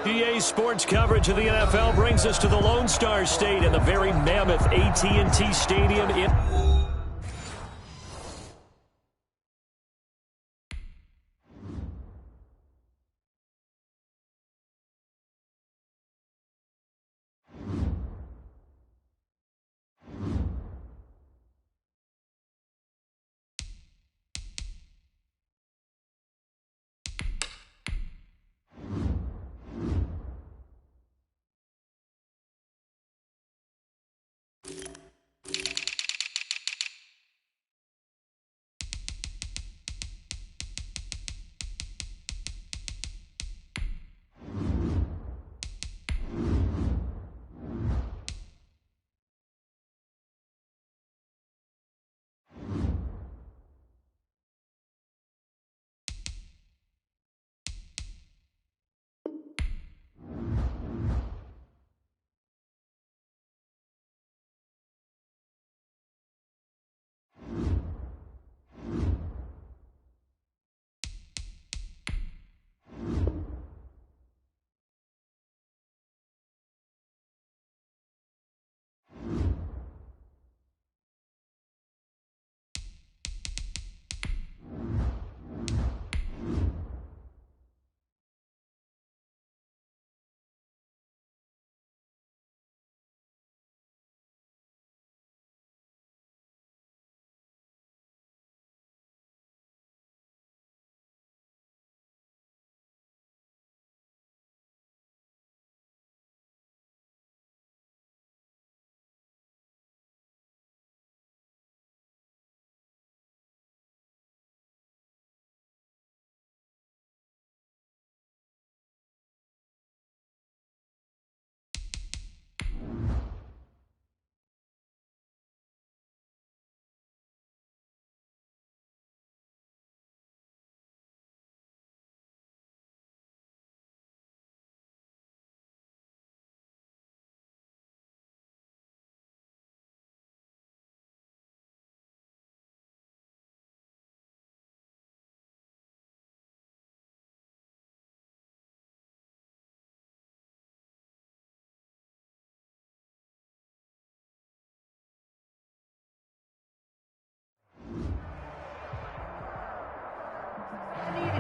EA Sports coverage of the NFL brings us to the Lone Star State in the very mammoth AT&T Stadium in...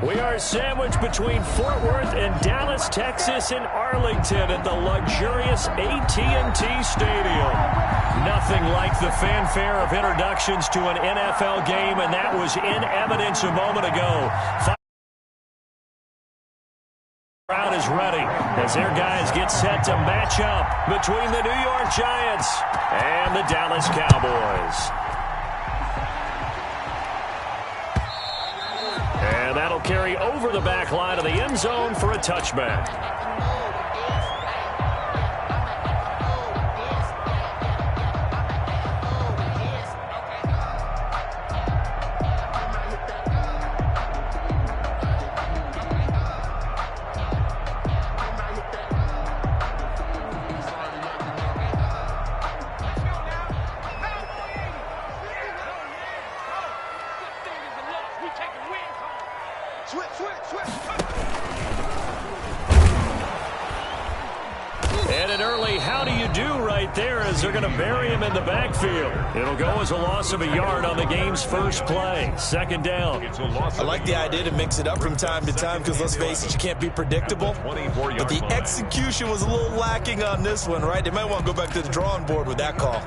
We are sandwiched between Fort Worth and Dallas, Texas, and Arlington at the luxurious AT&T Stadium. Nothing like the fanfare of introductions to an NFL game, and that was in evidence a moment ago. Crowd is ready as their guys get set to match up between the New York Giants and the Dallas Cowboys. And that'll carry over the back line of the end zone for a touchback. And an early how do you do right there as they're going to bury him in the backfield. It'll go as a loss of a yard on the game's first play. Second down. I like the idea to mix it up from time to time because, let's face it, you can't be predictable. But the execution was a little lacking on this one, right? They might want to go back to the drawing board with that call.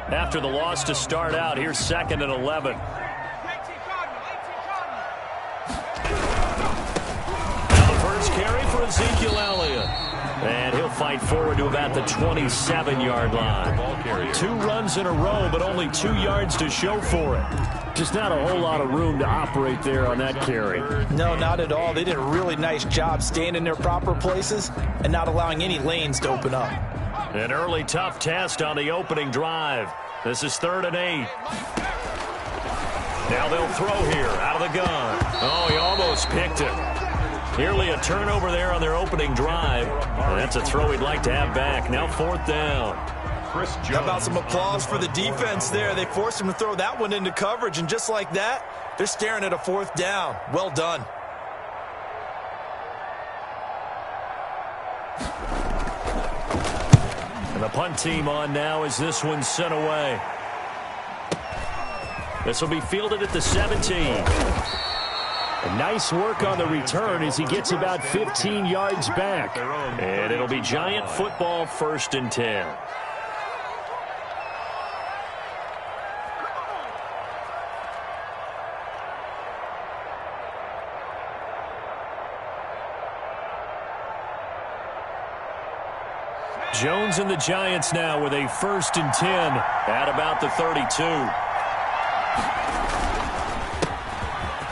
After the loss to start out, here's 2nd and 11. Now the first carry for Ezekiel Elliott. And he'll fight forward to about the 27-yard line. 2 runs in a row, but only 2 yards to show for it. Just not a whole lot of room to operate there on that carry. No, not at all. They did a really nice job staying in their proper places and not allowing any lanes to open up. An early tough test on the opening drive. This is 3rd and 8. Now they'll throw here out of the gun. Oh, he almost picked it. Nearly a turnover there on their opening drive. And that's a throw he'd like to have back. Now 4th down. How about some applause for the defense there? They forced him to throw that one into coverage, and just like that, they're staring at a 4th down. Well done. And the punt team on now as this one's sent away. This will be fielded at the 17. And nice work on the return as he gets about 15 yards back. And it'll be Giant football, 1st and 10. Jones and the Giants now with a 1st and 10 at about the 32.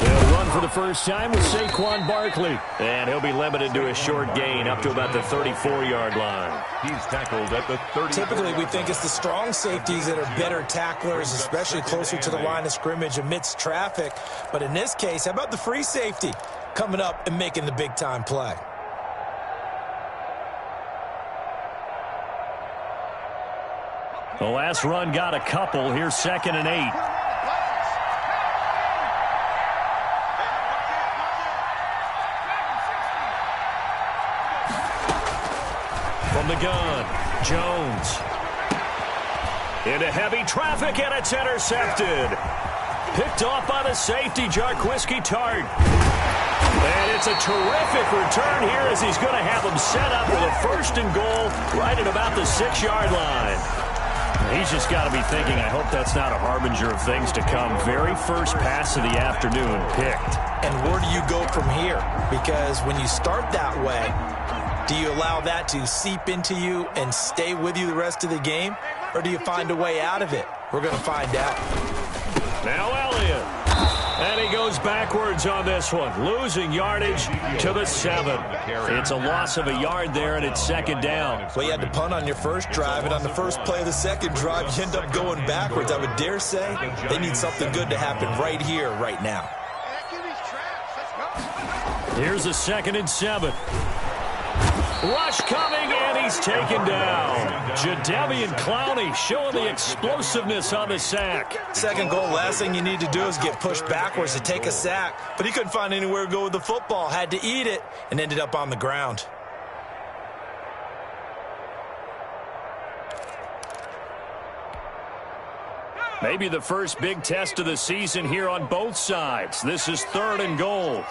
They'll run for the first time with Saquon Barkley. And he'll be limited to a short gain up to about the 34-yard line. He's tackled at the 30. Typically, we think it's the strong safeties that are better tacklers, especially closer to the line of scrimmage amidst traffic. But in this case, how about the free safety coming up and making the big-time play? The last run got a couple. Here's 2nd and 8. From the gun, Jones. Into heavy traffic, and it's intercepted. Picked off by the safety, Jarquiski Tart. And it's a terrific return here as he's going to have him set up with a 1st and goal right at about the 6-yard line. He's just got to be thinking, I hope that's not a harbinger of things to come. Very first pass of the afternoon picked. And where do you go from here? Because when you start that way, do you allow that to seep into you and stay with you the rest of the game? Or do you find a way out of it? We're going to find out. Now Elliott. And he goes backwards on this one, losing yardage to the 7. It's a loss of a yard there, and it's 2nd down. Well, you had to punt on your first drive, and on the first play of the second drive, you end up going backwards. I would dare say they need something good to happen right here, right now. Here's a 2nd and 7. Rush coming, and he's taken down. Jadeveon Clowney showing the explosiveness on the sack. Second goal, last thing you need to do is get pushed backwards to take a sack. But he couldn't find anywhere to go with the football, had to eat it, and ended up on the ground. Maybe the first big test of the season here on both sides. This is 3rd and goal.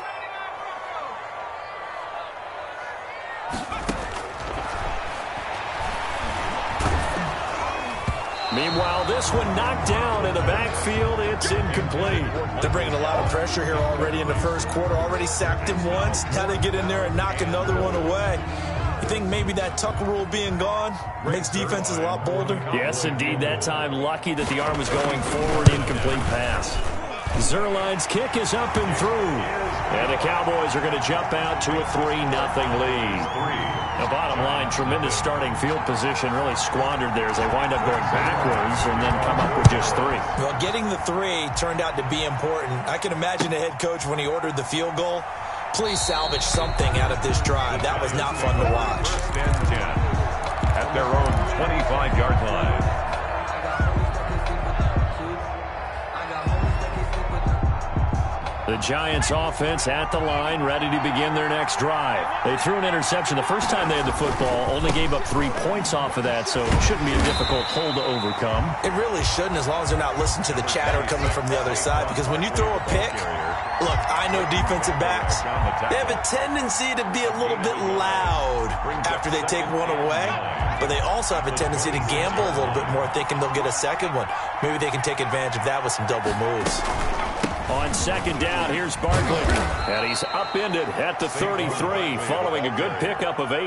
Meanwhile, this one knocked down in the backfield. It's incomplete. They're bringing a lot of pressure here already in the first quarter. Already sacked him once. Now they get in there and knock another one away. You think maybe that Tucker rule being gone makes defenses a lot bolder? Yes, indeed. That time, lucky that the arm was going forward. Incomplete pass. Zerline's kick is up and through. And the Cowboys are going to jump out to a 3-0 lead. The bottom line, tremendous starting field position, really squandered there as they wind up going backwards and then come up with just 3. Well, getting the 3 turned out to be important. I can imagine the head coach when he ordered the field goal. Please salvage something out of this drive. That was not fun to watch. 10 at their own 25-yard line. The Giants offense at the line, ready to begin their next drive. They threw an interception the first time they had the football, only gave up 3 points off of that, so it shouldn't be a difficult hole to overcome. It really shouldn't, as long as they're not listening to the chatter coming from the other side, because when you throw a pick, look, I know defensive backs, they have a tendency to be a little bit loud after they take one away, but they also have a tendency to gamble a little bit more, thinking they'll get a second one. Maybe they can take advantage of that with some double moves. On 2nd down, here's Barkley. And he's upended at the 33 following a good pickup of 8.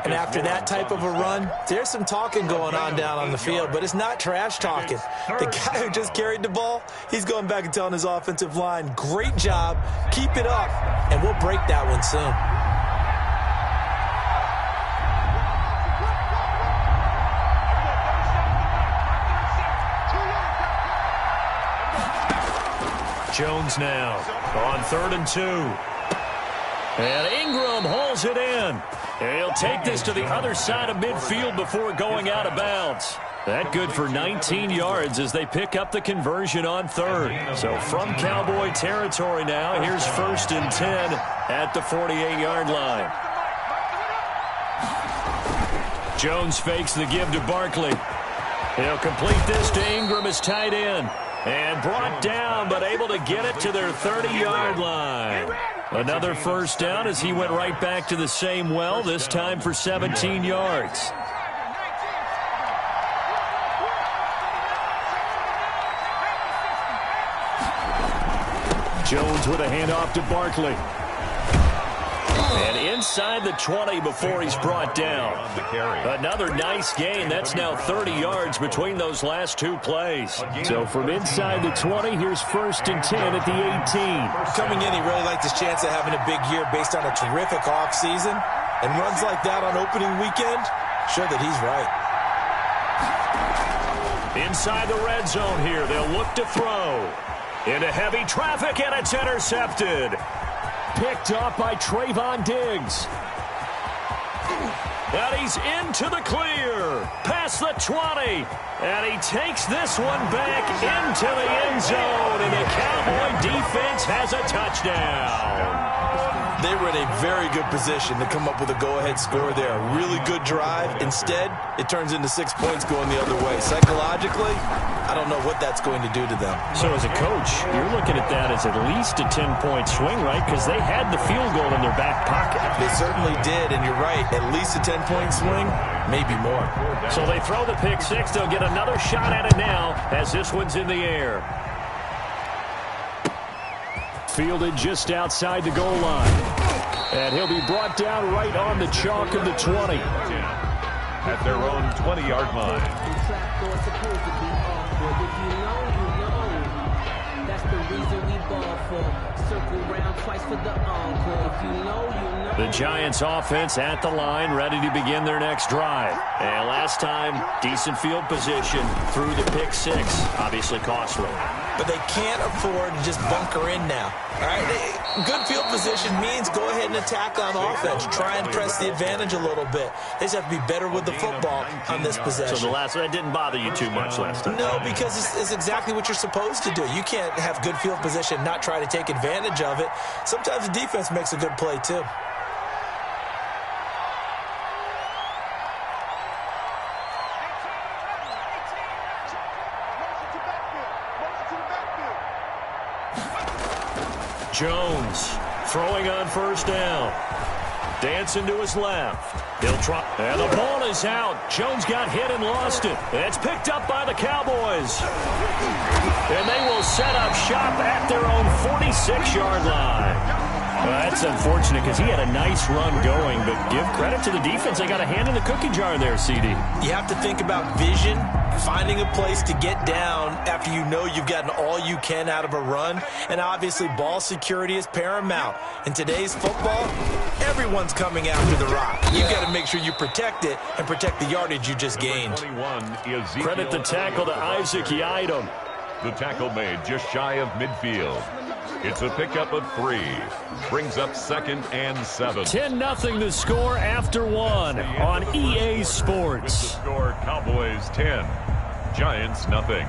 And after that type of a run, there's some talking going on down on the field, but it's not trash talking. The guy who just carried the ball, he's going back and telling his offensive line, great job, keep it up, and we'll break that one soon. Jones now on 3rd and 2. And Ingram hauls it in. And he'll take this to the other side of midfield before going out of bounds. That good for 19 yards as they pick up the conversion on third. So from Cowboy territory now, here's 1st and 10 at the 48-yard line. Jones fakes the give to Barkley. He'll complete this to Ingram as tight end. And brought down, but able to get it to their 30-yard line. Another first down as he went right back to the same well, this time for 17 yards. Jones with a handoff to Barkley. And inside the 20 before he's brought down. Another nice gain. That's now 30 yards between those last two plays. So from inside the 20, here's 1st and 10 at the 18. Coming in, he really liked his chance of having a big year based on a terrific offseason. And runs like that on opening weekend, show that he's right. Inside the red zone here, they'll look to throw. Into heavy traffic, and it's intercepted. Picked up by Trayvon Diggs. And he's into the clear. Past the 20. And he takes this one back into the end zone. And the Cowboy defense has a touchdown. They were in a very good position to come up with a go-ahead score there. A really good drive. Instead, it turns into 6 points going the other way. Psychologically, I don't know what that's going to do to them. So as a coach, you're looking at that as at least a 10-point swing, right? Because they had the field goal in their back pocket. They certainly did, and you're right. At least a 10-point swing, maybe more. So they throw the pick six. They'll get another shot at it now as this one's in the air. Fielded just outside the goal line. And he'll be brought down right on the chalk of the 20. At their own 20-yard line. The Giants offense at the line, ready to begin their next drive. And last time, decent field position through the pick six. Obviously costly. But they can't afford to just bunker in now. All right, good field position means go ahead and attack on offense. Try and press the advantage a little bit. They just have to be better with the football on this possession. So the last one didn't bother you too much last time? No, because it's exactly what you're supposed to do. You can't have good field position, not try to take advantage of it. Sometimes the defense makes a good play too. Jones throwing on first down. Dancing to his left. He'll try. And the ball is out. Jones got hit and lost it. It's picked up by the Cowboys. And they will set up shop at their own 46-yard line. That's unfortunate because he had a nice run going, but give credit to the defense. They got a hand in the cookie jar there, CD. You have to think about vision, finding a place to get down after you know you've gotten all you can out of a run, and obviously ball security is paramount. In today's football, everyone's coming after the rock. You've got to make sure you protect it and protect the yardage you just gained. Credit the tackle to Isaac Yiadom. The tackle made just shy of midfield. It's a pickup of 3. Brings up 2nd and 7. 10-0 the score after one on EA Sports. The score, Cowboys 10, Giants nothing.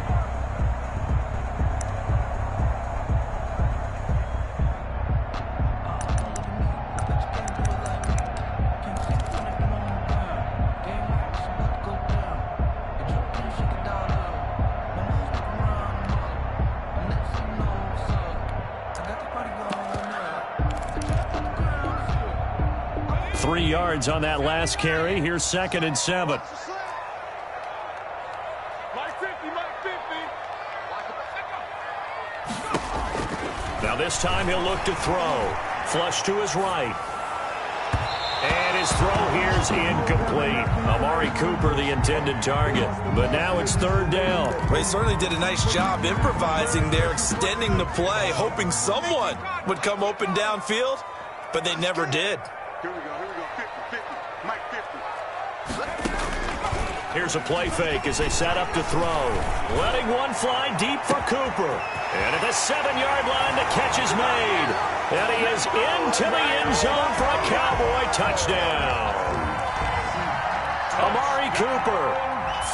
Yards on that last carry. Here's 2nd and 7. Now this time he'll look to throw. Flush to his right. And his throw here's incomplete. Amari Cooper, the intended target. But now it's 3rd down. Well, he certainly did a nice job improvising there, extending the play, hoping someone would come open downfield, but they never did. Here we go, 50, Mike 50. Here's a play fake as they set up to throw. Letting one fly deep for Cooper. And at the 7-yard line, the catch is made. And he is into the end zone for a Cowboy touchdown. Amari Cooper,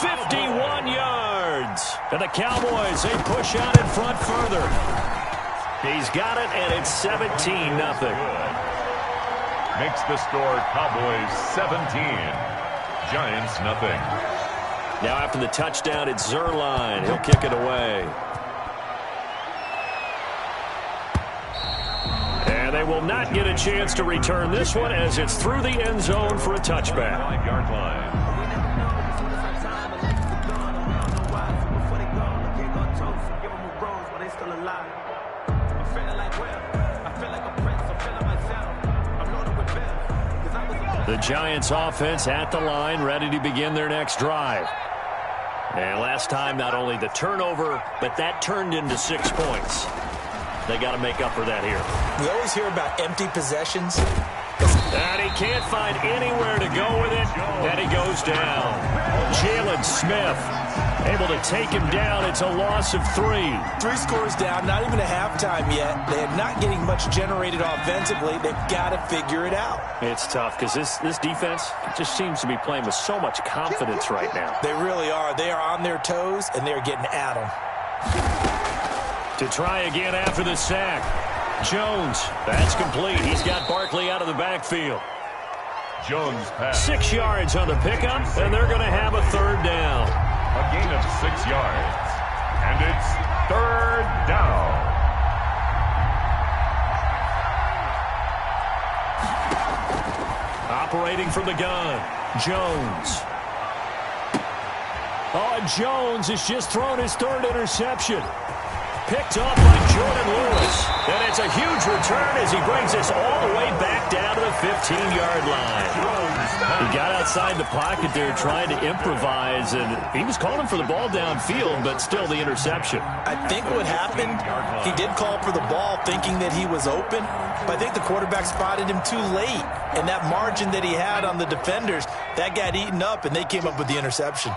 51 yards. And the Cowboys, they push out in front further. He's got it, and it's 17-0. Makes the score Cowboys 17. Giants nothing. Now after the touchdown, it's Zerline. He'll kick it away. And they will not get a chance to return this one as it's through the end zone for a touchback. 5-yard line. The Giants offense at the line, ready to begin their next drive. And last time, not only the turnover, but that turned into 6 points. They got to make up for that here. We always hear about empty possessions. And he can't find anywhere to go with it, and he goes down. Jalen Smith able to take him down. It's a loss of 3. 3 scores down, not even a halftime yet. They are not getting much generated offensively. They've got to figure it out. It's tough because this defense just seems to be playing with so much confidence right now. They really are. They are on their toes, and they're getting at them. To try again after the sack. Jones, that's complete. He's got Barkley out of the backfield. Jones pass. 6 yards on the pickup, and they're going to have a 3rd down. A gain of 6 yards. And it's 3rd down. Operating from the gun, Jones. Oh, and Jones has just thrown his 3rd interception. Picked off by Jordan Lewis. And it's a huge return as he brings us all the way back down to the 15-yard line. He got outside the pocket there trying to improvise, and he was calling for the ball downfield, but still the interception. I think what happened, he did call for the ball thinking that he was open, but I think the quarterback spotted him too late. And that margin that he had on the defenders, that got eaten up, and they came up with the interception.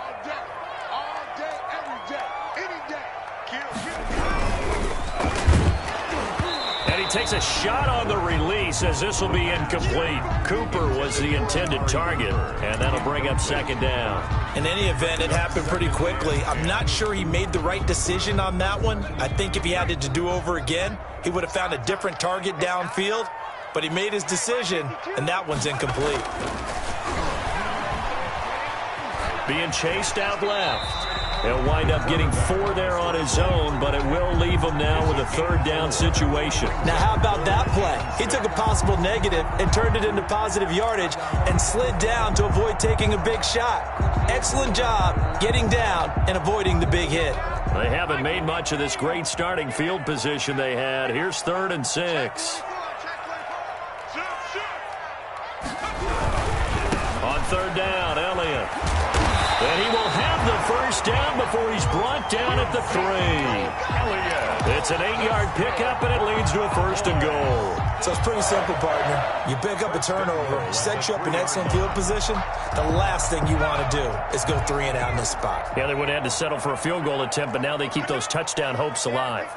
Takes a shot on the release as this will be incomplete. Cooper was the intended target, and that'll bring up 2nd down. In any event, it happened pretty quickly. I'm not sure he made the right decision on that one. I think if he had it to do over again, he would have found a different target downfield, but he made his decision, and that one's incomplete. Being chased out left. He'll wind up getting 4 there on his own, but it will leave him now with a 3rd down situation. Now, how about that play? He took a possible negative and turned it into positive yardage and slid down to avoid taking a big shot. Excellent job getting down and avoiding the big hit. They haven't made much of this great starting field position they had. Here's 3rd and 6. On 3rd down, Elliott. And he will have the 1st down before he's brought down at the 3. It's an 8-yard pickup, and it leads to a 1st and goal. So it's pretty simple, partner. You pick up a turnover, set you up in excellent field position. The last thing you want to do is go 3 and out in this spot. Yeah, they would have had to settle for a field goal attempt, but now they keep those touchdown hopes alive.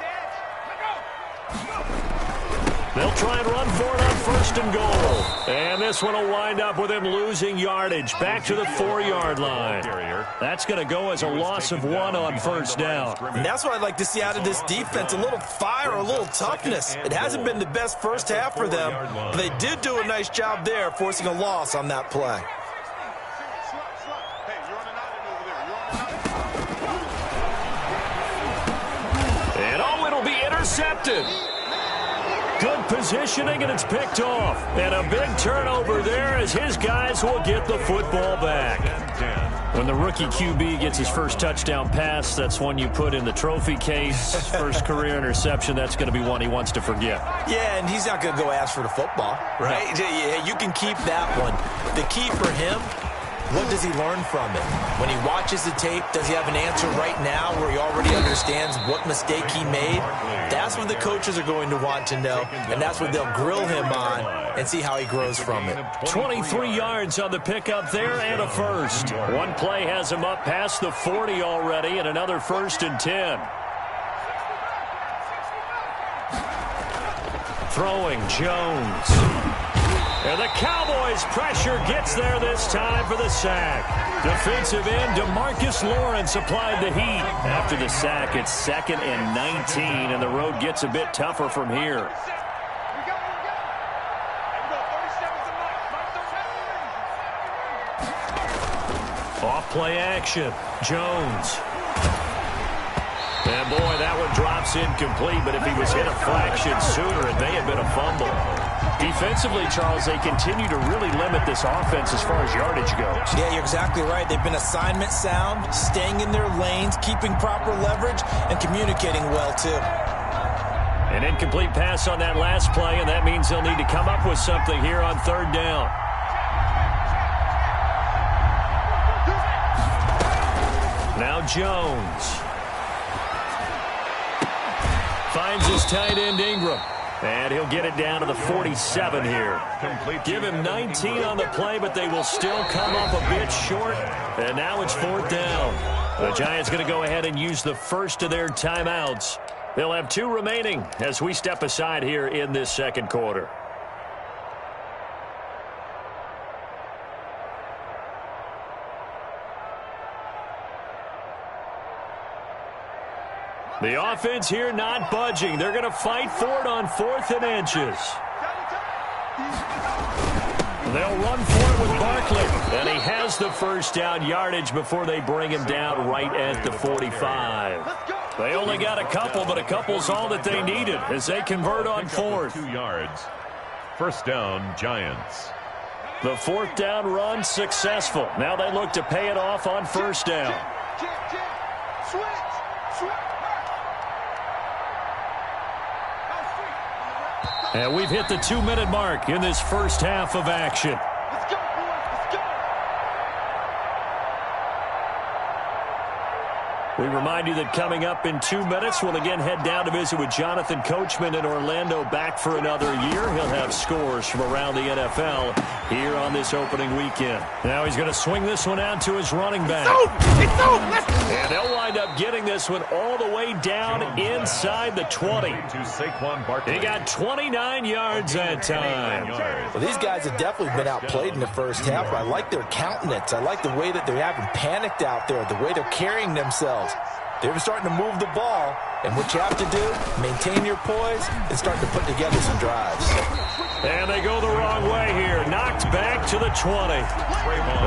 They'll try and run for it on 1st and goal. And this one will wind up with him losing yardage back to the 4-yard line. That's going to go as a loss of 1 on 1st down. And that's what I'd like to see out of this defense, a little fire, a little toughness. It hasn't been the best first half for them, but they did do a nice job there forcing a loss on that play. And oh, it'll be intercepted. Good positioning, and it's picked off. And a big turnover there as his guys will get the football back. When the rookie QB gets his first touchdown pass, that's one you put in the trophy case. First career interception, that's going to be one he wants to forget. Yeah, and he's not going to go ask for the football, right? Yeah, you can keep that one. The key for him What does he learn from it? When he watches the tape, does he have an answer right now where he already understands what mistake he made? That's what the coaches are going to want to know, and that's what they'll grill him on and see how he grows from it. 23 yards on the pickup there and a first. One play has him up past the 40 already, and another 1st and 10. Throwing Jones. And the Cowboys' pressure gets there this time for the sack. Defensive end DeMarcus Lawrence applied the heat. After the sack, it's 2nd and 19, and the road gets a bit tougher from here. Off-play action. Jones. And, boy, that one drops incomplete, but if he was hit a fraction sooner, it may have been a fumble. Defensively, Charles, they continue to really limit this offense as far as yardage goes. Yeah, you're exactly right. They've been assignment sound, staying in their lanes, keeping proper leverage, and communicating well, too. An incomplete pass on that last play, and that means they'll need to come up with something here on 3rd down. Now Jones. Finds his tight end Ingram. And he'll get it down to the 47 here. Give him 19 on the play, but they will still come up a bit short. And now it's 4th down. The Giants going to go ahead and use the first of their timeouts. They'll have 2 remaining as we step aside here in this 2nd quarter. The offense here not budging. They're going to fight for it on 4th and inches. They'll run for it with Barkley. And he has the first down yardage before they bring him down right at the 45. They only got a couple, but a couple's all that they needed as they convert on 4th. 2 yards. 1st down, Giants. The 4th down run successful. Now they look to pay it off on 1st down. And we've hit the 2-minute mark in this first half of action. We remind you that coming up in 2 minutes, we'll again head down to visit with Jonathan Coachman in Orlando, back for another year. He'll have scores from around the NFL here on this opening weekend. Now he's going to swing this one out to his running back. And they'll wind up getting this one all the way down inside the 20. He got 29 yards that time. Well, these guys have definitely been outplayed in the first half. I like their countenance. I like the way that they haven't panicked out there, the way they're carrying themselves. They're starting to move the ball, and what you have to do, maintain your poise and start to put together some drives. And they go the wrong way here. Knocked back to the 20.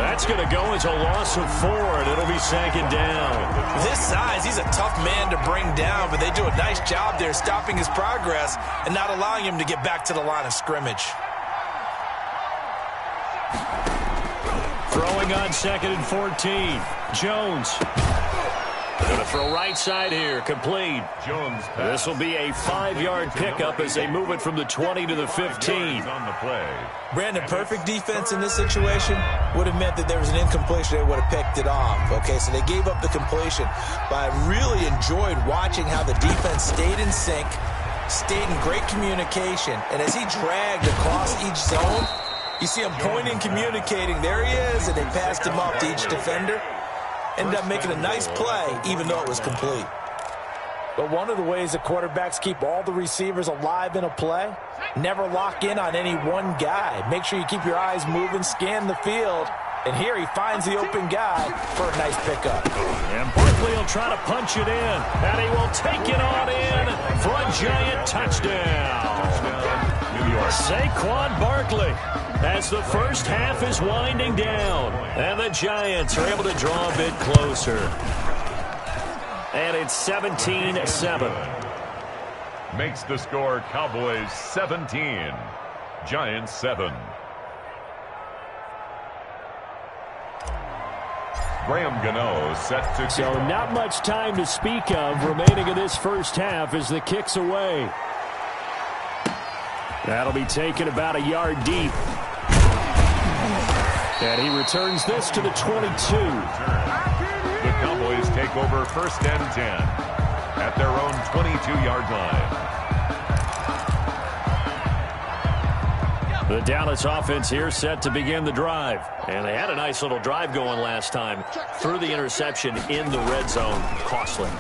That's going to go as a loss of 4, and it'll be 2nd down. With his size, he's a tough man to bring down, but they do a nice job there stopping his progress and not allowing him to get back to the line of scrimmage. Throwing on 2nd and 14. Jones. Going to throw right side here. Complete. Jones. This will be a 5-yard pickup as they move it from the 20 to the 15. On the play. Brandon, perfect defense in this situation would have meant that there was an incompletion. They would have picked it off. Okay, so they gave up the completion. But I really enjoyed watching how the defense stayed in sync, stayed in great communication, and as he dragged across each zone, you see him pointing, communicating. There he is, and they passed him off to each defender. Ended up making a nice play, even though it was complete. But one of the ways that quarterbacks keep all the receivers alive in a play, never lock in on any one guy. Make sure you keep your eyes moving, scan the field. And here he finds the open guy for a nice pickup. And Barkley will try to punch it in. And he will take it on in for a giant touchdown. Saquon Barkley, as the first half is winding down. And the Giants are able to draw a bit closer. And it's 17-7. Makes the score Cowboys 17, Giants 7. Graham Gano set to... So not much time to speak of remaining in this first half as the kick's away. That'll be taken about a yard deep. And he returns this to the 22. The Cowboys take over 1st and 10 at their own 22-yard line. The Dallas offense here set to begin the drive. And they had a nice little drive going last time. Threw the interception in the red zone. Costly.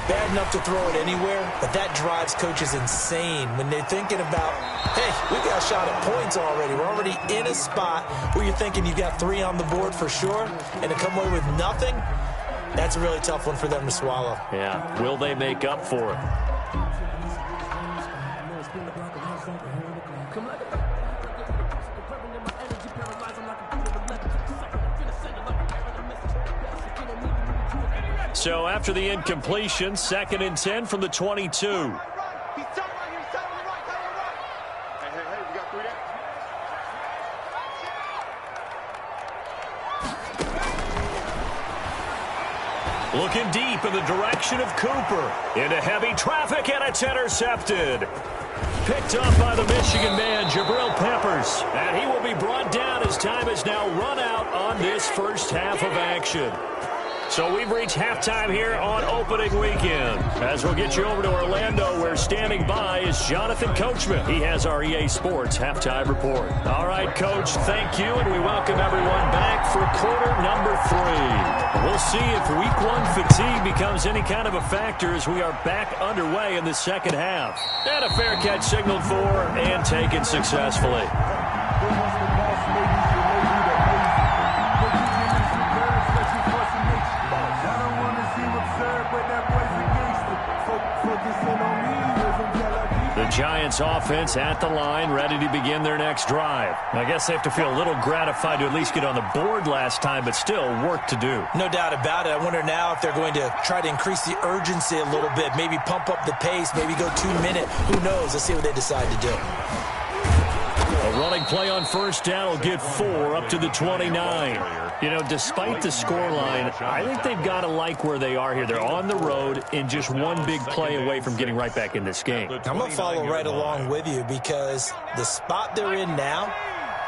Bad enough to throw it anywhere, but that drives coaches insane when they're thinking about, hey, we got a shot at points already. We're already in a spot where you're thinking you got 3 on the board for sure, and to come away with nothing, that's a really tough one for them to swallow. Yeah, will they make up for it? So after the incompletion, 2nd and 10 from the 22. Looking deep in the direction of Cooper. Into heavy traffic, and it's intercepted. Picked up by the Michigan man, Jabril Peppers. And he will be brought down as time has now run out on this first half of action. So we've reached halftime here on opening weekend. As we'll get you over to Orlando, where standing by is Jonathan Coachman. He has our EA Sports halftime report. All right, Coach, thank you, and we welcome everyone back for quarter number 3. We'll see if week 1 fatigue becomes any kind of a factor as we are back underway in the second half. And a fair catch signaled for and taken successfully. The Giants offense at the line, ready to begin their next drive. I guess they have to feel a little gratified to at least get on the board last time, but still work to do. No doubt about it. I wonder now if they're going to try to increase the urgency a little bit, maybe pump up the pace, maybe go 2-minute. Who knows? Let's see what they decide to do. A running play on first down will get 4 up to the 29. You know, despite the scoreline, I think they've got to like where they are here. They're on the road and just one big play away from getting right back in this game. I'm going to follow right along with you because the spot they're in now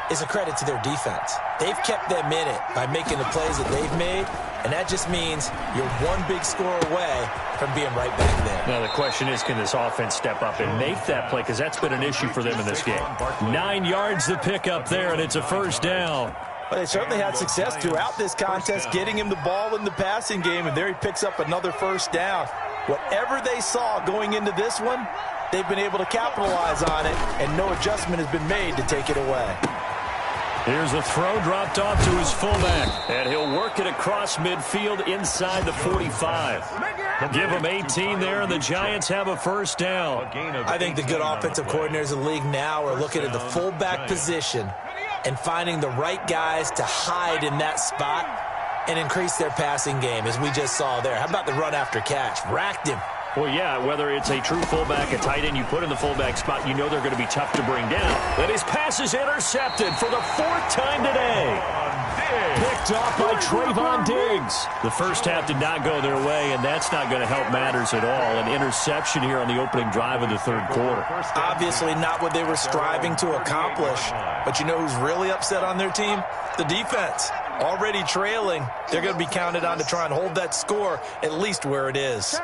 is a credit to their defense. They've kept them in it by making the plays that they've made, and that just means you're one big score away from being right back there. Now, the question is, can this offense step up and make that play? Because that's been an issue for them in this game. 9 yards to pick up there, and it's a first down. Well, they certainly had success throughout this contest, getting him the ball in the passing game, and there he picks up another first down. Whatever they saw going into this one, they've been able to capitalize on it, and no adjustment has been made to take it away. Here's a throw dropped off to his fullback, and he'll work it across midfield inside the 45. Give him 18 there, and the Giants have a first down. I think the good offensive coordinators in the league now are looking at the fullback position and finding the right guys to hide in that spot and increase their passing game, as we just saw there. How about the run after catch? Racked him. Well, yeah, whether it's a true fullback, a tight end, you put in the fullback spot, you know they're going to be tough to bring down. And his pass is intercepted for the 4th time today. Picked off by Trayvon Diggs. The first half did not go their way, and that's not going to help matters at all. An interception here on the opening drive of the 3rd quarter. Obviously not what they were striving to accomplish. But you know who's really upset on their team? The defense. Already trailing, they're going to be counted on to try and hold that score at least where it is.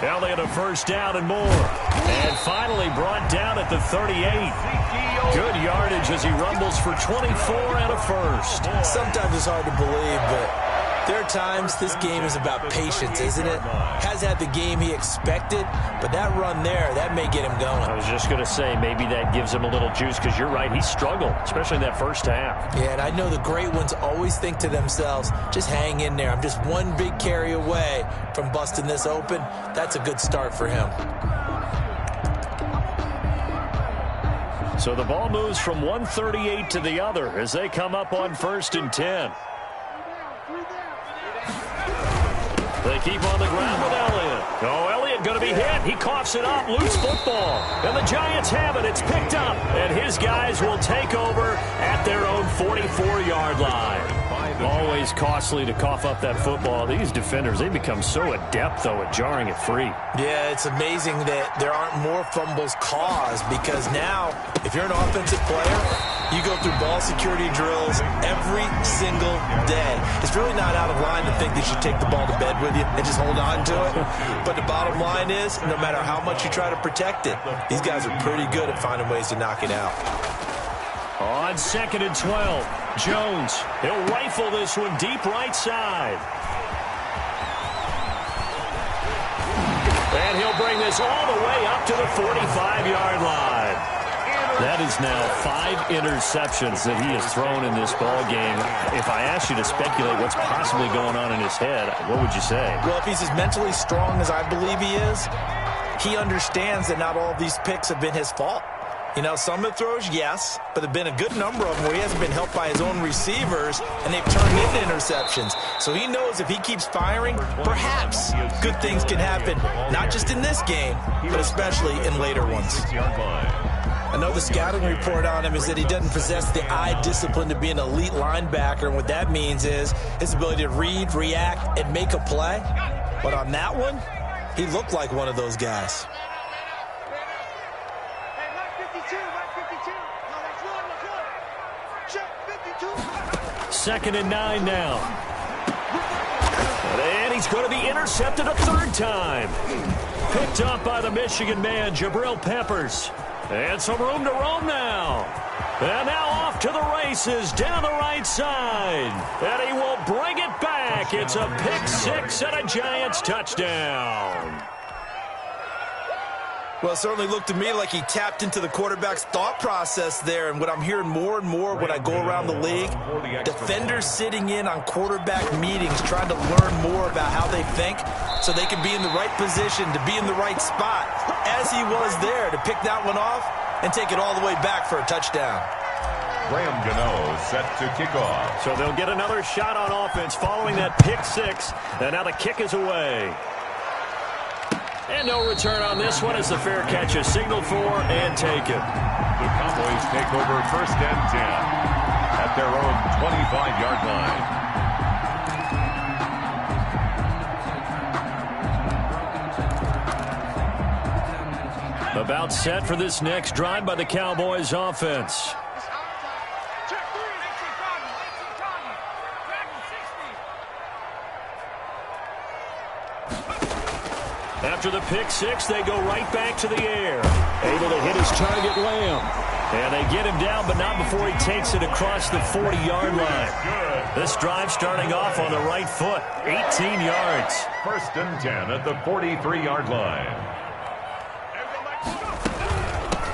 Now they get a first down and more. And finally brought down at the 38. Good yardage as he rumbles for 24 and a first. Sometimes it's hard to believe, but there are times this game is about patience, isn't it? Has had the game he expected, but that run there, that may get him going. I was just going to say, maybe that gives him a little juice, because you're right, he struggled, especially in that first half. Yeah, and I know the great ones always think to themselves, just hang in there. I'm just one big carry away from busting this open. That's a good start for him. So the ball moves from 138 to the other as they come up on 1st and 10. They keep on the ground with Elliott. Oh, Elliott going to be hit. He coughs it up. Loose football. And the Giants have it. It's picked up. And his guys will take over at their own 44-yard line. Always costly to cough up that football. These defenders, they become so adept, though, at jarring it free. Yeah, it's amazing that there aren't more fumbles caused because now, if you're an offensive player, you go through ball security drills every single day. It's really not out of line to think that you take the ball to bed with you and just hold on to it. But the bottom line is, no matter how much you try to protect it, these guys are pretty good at finding ways to knock it out. On 2nd and 12, Jones, he'll rifle this one deep right side. And he'll bring this all the way up to the 45-yard line. That is now 5 interceptions that he has thrown in this ball game. If I asked you to speculate what's possibly going on in his head, what would you say? Well, if he's as mentally strong as I believe he is, he understands that not all of these picks have been his fault. You know, some of the throws, yes, but there have been a good number of them where he hasn't been helped by his own receivers, and they've turned into interceptions. So he knows if he keeps firing, perhaps good things can happen, not just in this game, but especially in later ones. I know the scouting report on him is that he doesn't possess the eye discipline to be an elite linebacker, and what that means is his ability to read, react, and make a play. But on that one, he looked like one of those guys. 2nd and 9 now. And he's going to be intercepted a 3rd time. Picked up by the Michigan man, Jabril Peppers. And some room to roam now. And now off to the races down the right side. And he will bring it back. It's a pick 6 and a Giants touchdown. Well, it certainly looked to me like he tapped into the quarterback's thought process there. And what I'm hearing more and more when I go around the league, defenders sitting in on quarterback meetings trying to learn more about how they think so they can be in the right position to be in the right spot, as he was there to pick that one off and take it all the way back for a touchdown. Graham Gano set to kick off. So they'll get another shot on offense following that pick 6. And now the kick is away. And no return on this one as the fair catch is signaled for and taken. The Cowboys take over 1st and 10 at their own 25-yard line. About set for this next drive by the Cowboys offense. After the pick 6, they go right back to the air. Able to hit his target, Lamb. And they get him down, but not before he takes it across the 40-yard line. This drive starting off on the right foot, 18 yards. 1st and 10 at the 43-yard line.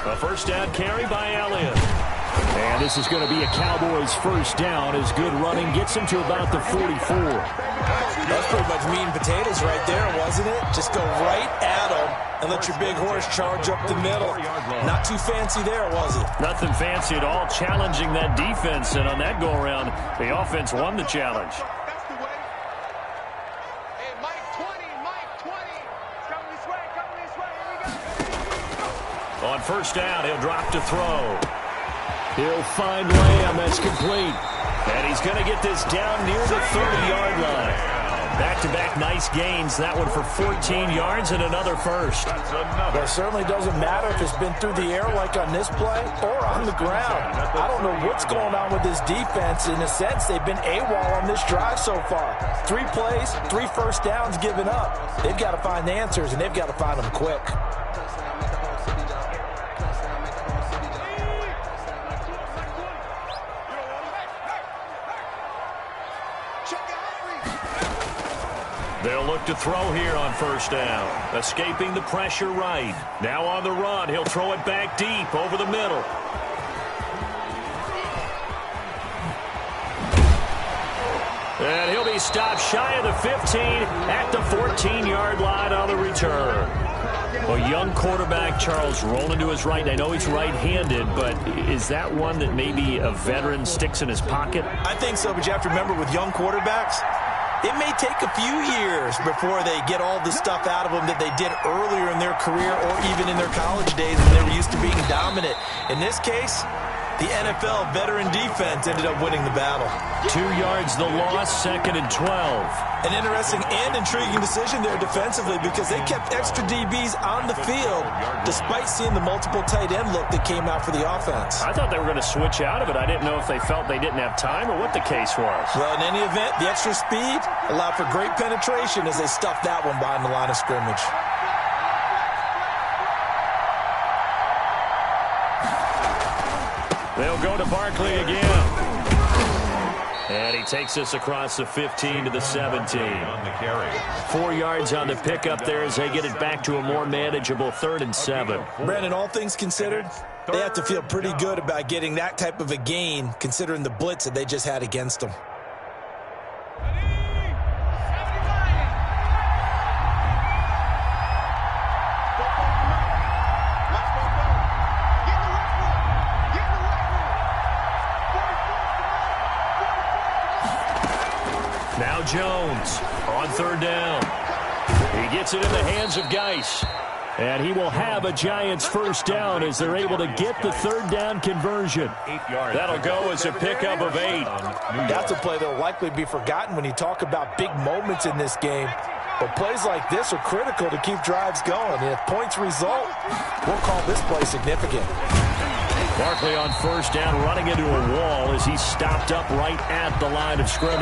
A 1st down carry by Elliott. And this is going to be a Cowboys 1st down as good running gets him to about the 44. That's pretty much meat and potatoes right there, wasn't it? Just go right at them and let your big horse charge up the middle. Not too fancy there, was it? Nothing fancy at all, challenging that defense. And on that go-around, the offense won the challenge. That's the way. Hey, Mike 20. Come this way. Here we go. On 1st down, he'll drop to throw. He'll find Lamb. That's complete. And he's going to get this down near the 30-yard line. Back-to-back nice gains. That one for 14 yards and another 1st. But it certainly doesn't matter if it's been through the air like on this play or on the ground. I don't know what's going on with this defense. In a sense, they've been AWOL on this drive so far. 3 plays, 3 1st downs given up. They've got to find the answers, and they've got to find them quick. They'll look to throw here on 1st down. Escaping the pressure right. Now on the run. He'll throw it back deep over the middle. And he'll be stopped shy of the 15 at the 14-yard line on the return. A young quarterback, Charles, rolling to his right. I know he's right-handed, but is that one that maybe a veteran sticks in his pocket? I think so, but you have to remember with young quarterbacks, it may take a few years before they get all the stuff out of them that they did earlier in their career or even in their college days when they were used to being dominant. In this case, The NFL veteran defense ended up winning the battle. 2 yards the loss, 2nd and 12. An interesting and intriguing decision there defensively because they kept extra DBs on the field despite seeing the multiple tight end look that came out for the offense. I thought they were going to switch out of it. I didn't know if they felt they didn't have time or what the case was. Well, in any event, the extra speed allowed for great penetration as they stuffed that one behind the line of scrimmage. They'll go to Barkley again. And he takes us across the 15 to the 17. On the carry. 4 yards on the pickup there as they get it back to a more manageable 3rd and 7. Brandon, all things considered, they have to feel pretty good about getting that type of a gain considering the blitz that they just had against them. Now Jones on 3rd down. He gets it in the hands of Geis. And he will have a Giants 1st down as they're able to get the 3rd down conversion. 8 yards. That'll go as a pickup of 8. That's a play that will likely be forgotten when you talk about big moments in this game. But plays like this are critical to keep drives going. And if points result, we'll call this play significant. Barkley on 1st down, running into a wall as he's stopped up right at the line of scrimmage.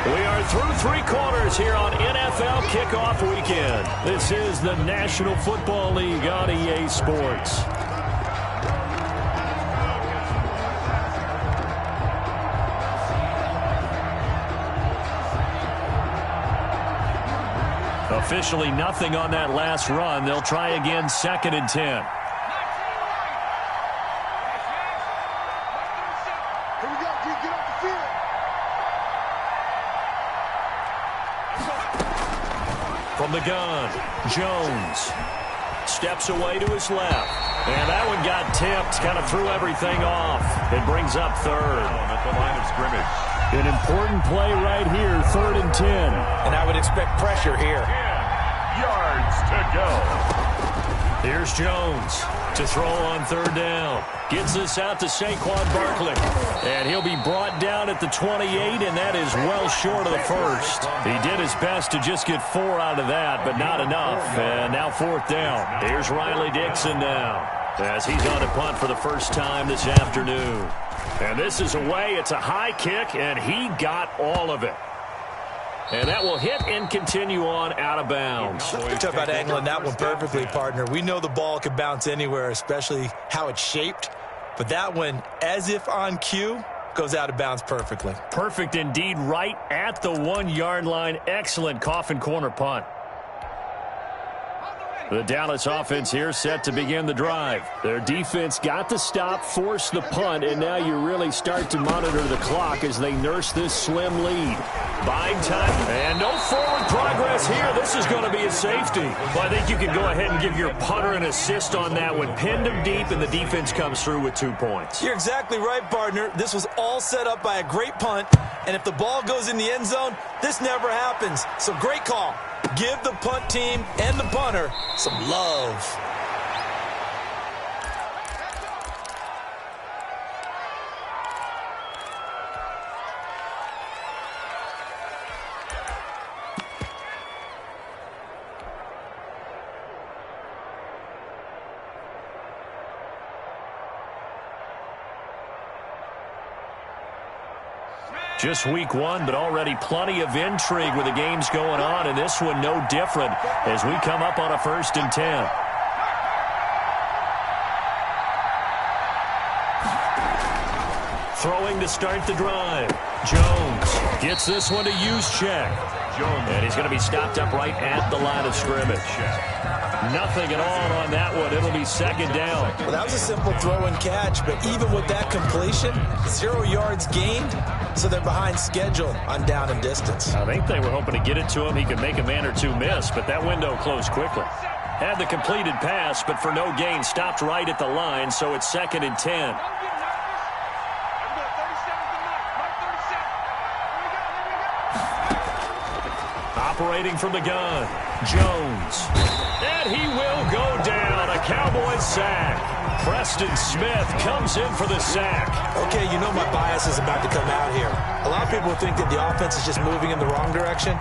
We are through 3 quarters here on NFL Kickoff Weekend. This is the National Football League on EA Sports. Officially nothing on that last run. They'll try again 2nd and 10. From the gun, Jones steps away to his left. And that one got tipped, kind of threw everything off. It brings up 3rd. At the line of scrimmage. An important play right here, 3rd and 10. And I would expect pressure here. 10 yards to go. Here's Jones to throw on 3rd down. Gets this out to Saquon Barkley. And he'll be brought down at the 28, and that is well short of the 1st. He did his best to just get 4 out of that, but not enough. And now 4th down. Here's Riley Dixon now as he's on a punt for the first time this afternoon. And this is away. It's a high kick, and he got all of it. And that will hit and continue on out of bounds. Talk about angling that one perfectly, partner. We know the ball can bounce anywhere, especially how it's shaped. But that one, as if on cue, goes out of bounds perfectly. Perfect indeed, right at the 1-yard line. Excellent coffin corner punt. The Dallas offense here set to begin the drive. Their defense got the stop, forced the punt, and now you really start to monitor the clock as they nurse this slim lead. Buying time, and no forward progress here. This is going to be a safety. Well, I think you can go ahead and give your punter an assist on that one. Pinned him deep, and the defense comes through with 2 points. You're exactly right, partner. This was all set up by a great punt, and if the ball goes in the end zone, this never happens. So great call. Give the punt team and the punter some love. Just week 1, but already plenty of intrigue with the games going on, and this one no different as we come up on a 1st and 10. Throwing to start the drive. Jones gets this one to Juszczyk. And he's going to be stopped up right at the line of scrimmage. Nothing at all on that one. It'll be 2nd down. Well, that was a simple throw and catch, but even with that completion, 0 yards gained, so they're behind schedule on down and distance. I think they were hoping to get it to him. He could make a man or 2 miss, but that window closed quickly. Had the completed pass, but for no gain, stopped right at the line, so it's 2nd and 10. Operating from the gun, Jones. And he will go down. A Cowboys sack. Preston Smith comes in for the sack. Okay, you know my bias is about to come out here. A lot of people think that the offense is just moving in the wrong direction.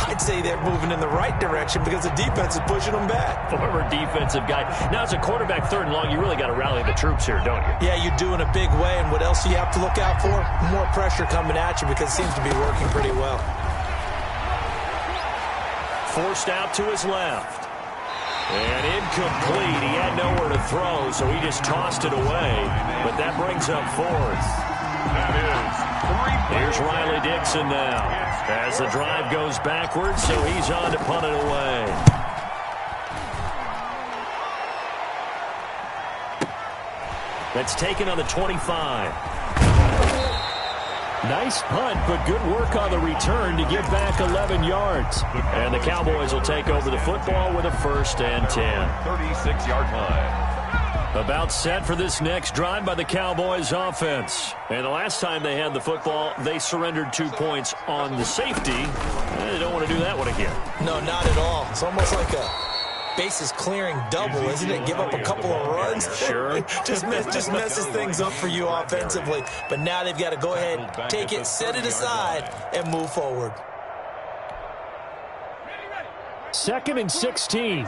I'd say they're moving in the right direction because the defense is pushing them back. Former defensive guy. Now, as a quarterback, 3rd and long, you really got to rally the troops here, don't you? Yeah, you do in a big way. And what else do you have to look out for? More pressure coming at you because it seems to be working pretty well. Forced out to his left. And incomplete. He had nowhere to throw, so he just tossed it away. But that brings up 4th. That is 3 Here's Riley Dixon now. As the drive goes backwards, so he's on to punt it away. That's taken on the 25. Nice punt, but good work on the return to get back 11 yards. And the Cowboys will take over the football with a 1st and 10. 36-yard line. About set for this next drive by the Cowboys offense. And the last time they had the football, they surrendered 2 points on the safety. They don't want to do that one again. No, not at all. It's almost like a bases clearing double, isn't it? Give up a couple of runs. Sure. just messes things up for you offensively. But now they've got to go ahead, take it, set it aside, and move forward. 2nd and 16.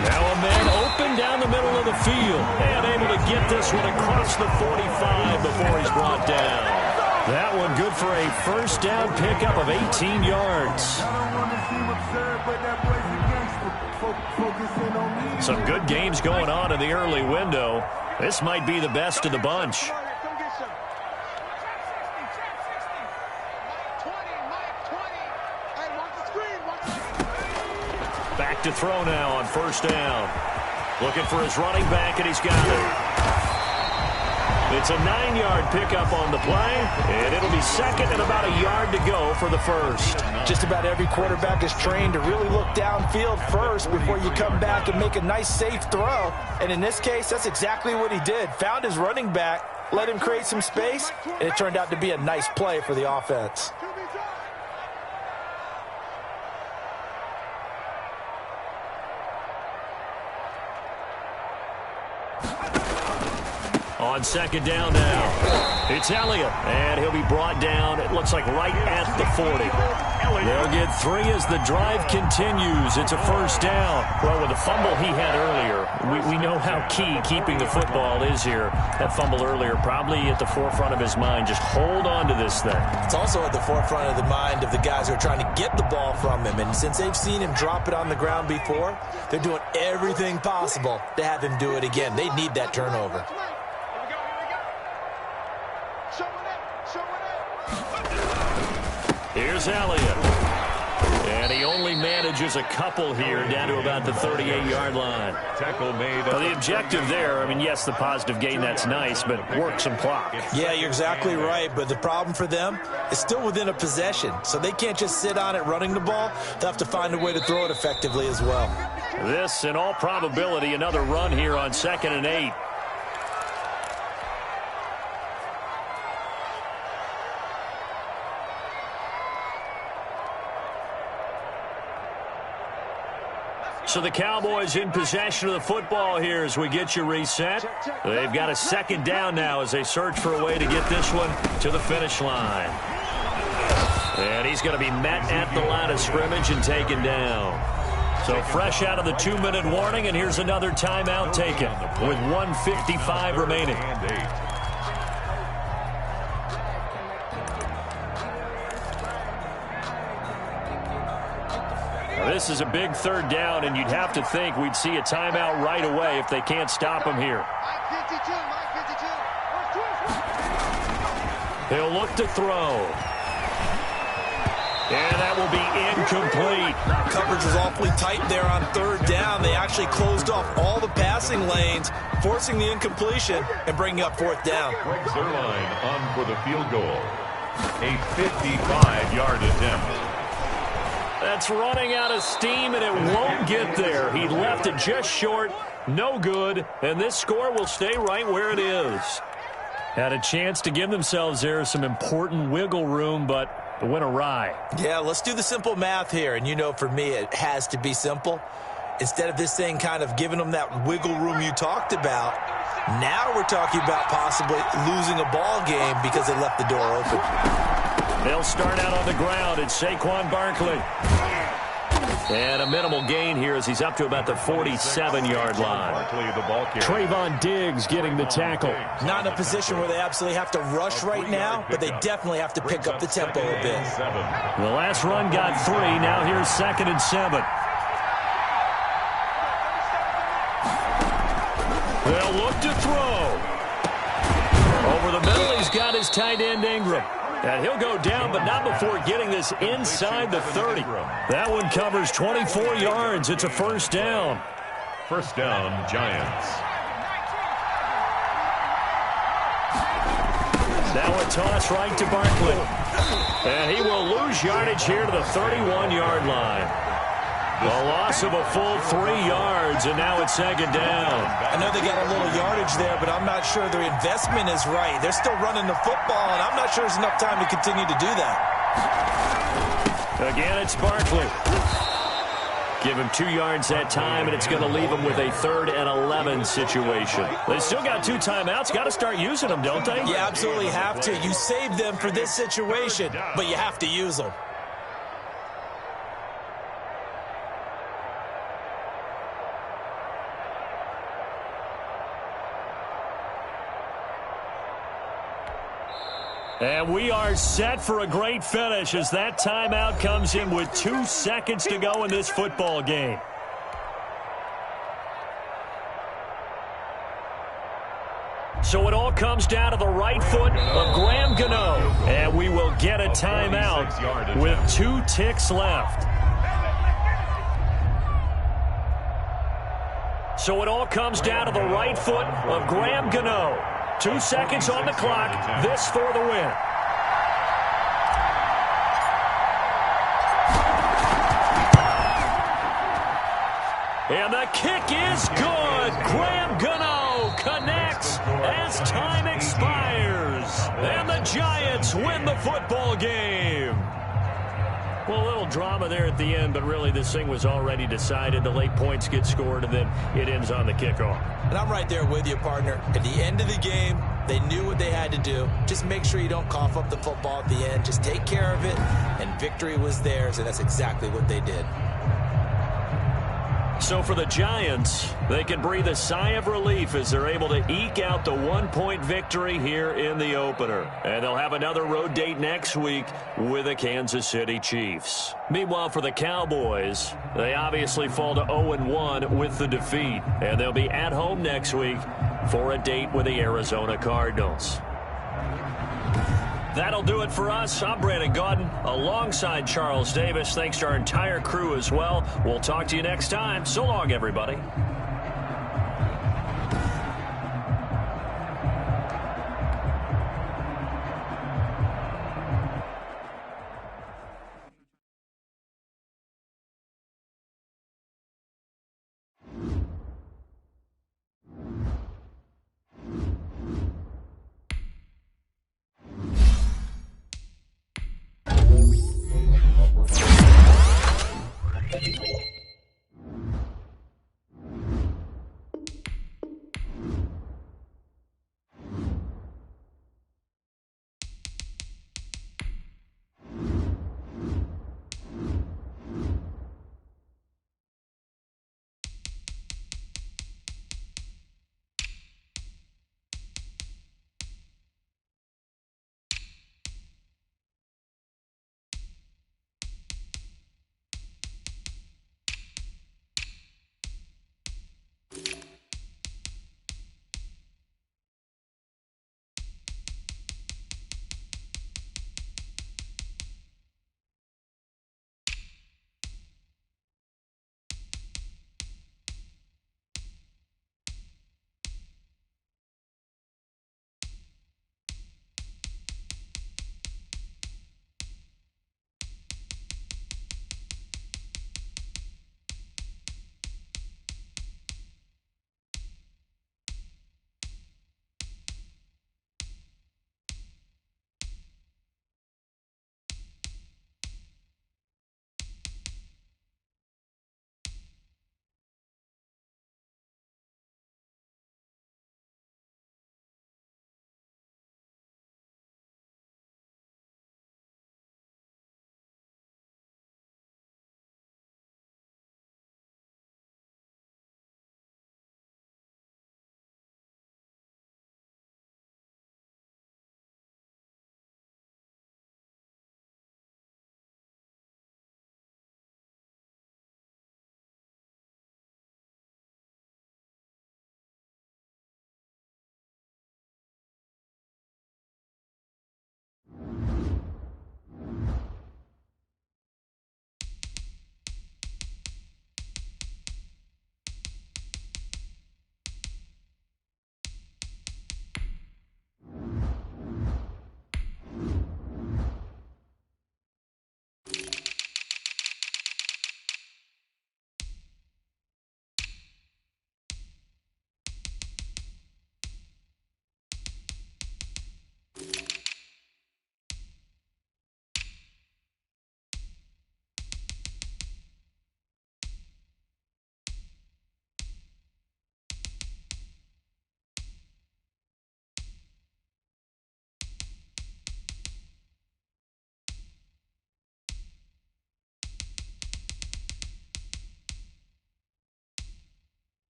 Now a man open down the middle of the field and able to get this one across the 45 before he's brought down. That one good for a 1st down pickup of 18 yards. Some good games going on in the early window. This might be the best of the bunch. Back to throw now on 1st down. Looking for his running back, and he's got it. It's a 9-yard pickup on the play, and it'll be 2nd and about a yard to go for the 1st. Just about every quarterback is trained to really look downfield first before you come back and make a nice, safe throw. And in this case, that's exactly what he did. Found his running back, let him create some space, and it turned out to be a nice play for the offense. On 2nd down now, it's Elliott, and he'll be brought down, it looks like right at the 40. They'll get 3 as the drive continues. It's a 1st down. Well, with the fumble he had earlier, we know how key keeping the football is here. That fumble earlier probably at the forefront of his mind. Just hold on to this thing. It's also at the forefront of the mind of the guys who are trying to get the ball from him. And since they've seen him drop it on the ground before, they're doing everything possible to have him do it again. They need that turnover. Here's Elliott. And he only manages a couple here down to about the 38-yard line. Tackle made. Well, the objective there, I mean, yes, the positive gain, that's nice, but work some clock. Yeah, you're exactly right, but the problem for them is still within a possession, so they can't just sit on it running the ball. They'll have to find a way to throw it effectively as well. This, in all probability, another run here on 2nd and 8. So the Cowboys in possession of the football here as we get you reset. They've got a 2nd down now as they search for a way to get this one to the finish line. And he's going to be met at the line of scrimmage and taken down. So fresh out of the 2-minute warning, and here's another timeout taken with 1:55 remaining. This is a big 3rd down, and you'd have to think we'd see a timeout right away if they can't stop him here. He'll look to throw. And that will be incomplete. Coverage was awfully tight there on 3rd down. They actually closed off all the passing lanes, forcing the incompletion and bringing up 4th down. Greg Zuerlein on for the field goal. A 55-yard attempt. That's running out of steam, and it won't get there. He left it just short, no good, and this score will stay right where it is. Had a chance to give themselves there some important wiggle room, but it went awry. Yeah, let's do the simple math here. And you know, for me, it has to be simple. Instead of this thing kind of giving them that wiggle room you talked about, now we're talking about possibly losing a ball game because they left the door open. They'll start out on the ground. It's Saquon Barkley. And a minimal gain here as he's up to about the 47-yard line. Trayvon Diggs getting the tackle. Not in a position where they absolutely have to rush right now, but they definitely have to pick up the tempo a bit. The last run got 3. Now here's 2nd and 7. They'll look to throw. Over the middle, he's got his tight end Ingram. And he'll go down, but not before getting this inside the 30. That one covers 24 yards. It's a first down. First down, Giants. Now a toss right to Barkley. And he will lose yardage here to the 31-yard line. A loss of a full 3 yards, and now it's 2nd down. I know they got a little yardage there, but I'm not sure their investment is right. They're still running the football, and I'm not sure there's enough time to continue to do that. Again, it's Barkley. Give him 2 yards that time, and it's going to leave him with a 3rd and 11 situation. They still got 2 timeouts. Got to start using them, don't they? You absolutely have to. You save them for this situation, but you have to use them. And we are set for a great finish as that timeout comes in with 2 seconds to go in this football game. So it all comes down to the right foot of Graham Gano. And we will get a timeout with 2 ticks left. So it all comes down to the right foot of Graham Gano. 2 seconds on the clock. This for the win. And the kick is good. Graham Gano connects as time expires. And the Giants win the football game. Well, a little drama there at the end, but really this thing was already decided. The late points get scored, and then it ends on the kickoff. And I'm right there with you, partner. At the end of the game, they knew what they had to do. Just make sure you don't cough up the football at the end. Just take care of it, and victory was theirs, and that's exactly what they did. So for the Giants, they can breathe a sigh of relief as they're able to eke out the 1-point victory here in the opener. And they'll have another road date next week with the Kansas City Chiefs. Meanwhile, for the Cowboys, they obviously fall to 0-1 with the defeat. And they'll be at home next week for a date with the Arizona Cardinals. That'll do it for us. I'm Brandon Gaudin alongside Charles Davis. Thanks to our entire crew as well. We'll talk to you next time. So long, everybody.